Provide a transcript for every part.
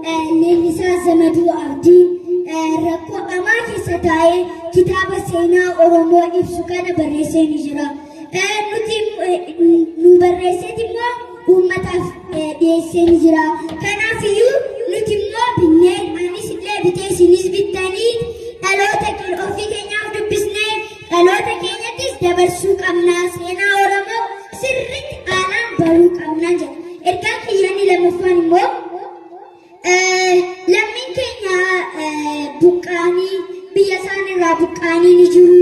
Leenjisaa Zamaduu Abdii rakkoo hamaa keessa taa'ee kitaaba seenaa Oromoo ibsu kana barreessee ni jira. Nuti nu barreessee immoo uummataaf dhiyeessee ni jira. Kanaafiyyuu nuti immoo binnee anis illee bitee isinis bittanii dhaloota ofii keenyaaf dubbisnee dhaloota keenyattis dabarsuu qabna. Seenaa Oromoo sirriitti aanaan baruu qabna jedha. Ergaan kiyyaanii lammaffaan immoo lammiin keenya buqqaanii biyya isaan irraa buqqaanii ni jiru.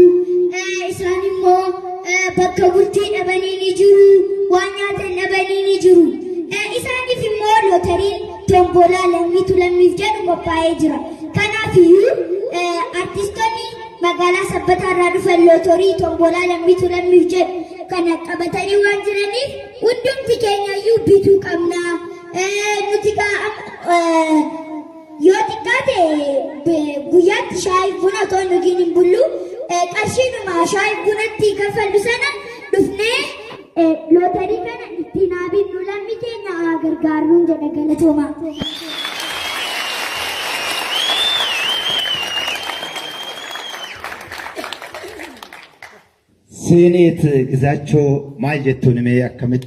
Isaan immoo bakka bultii dhabanii ni jiru. Waan nyaatan dhabanii ni jiru. Isaaniif immoo lootariin tombolaa lammiitu lammiif jedhu qophaa'ee jira. Kanaafiyyuu artistoonni magaalaa Sabbataa irraa dhufan lootarii tombolaa lammiitu lammiif jedhu kana qabatanii waan jiraniif hundumti keenyayyuu bituu qabna. Nuti yoo xiqqaate guyyaatti shaayii buna otoo dhugiin hin bullu qarshiinuma shaayii bunatti kaffallu sana dhufnee lootarii kana ittiin haa binnu lammii keenya gargaaruun jedha galatooma. Seenet ግዛቸው ማል ጀቱን ሜ አከምቲ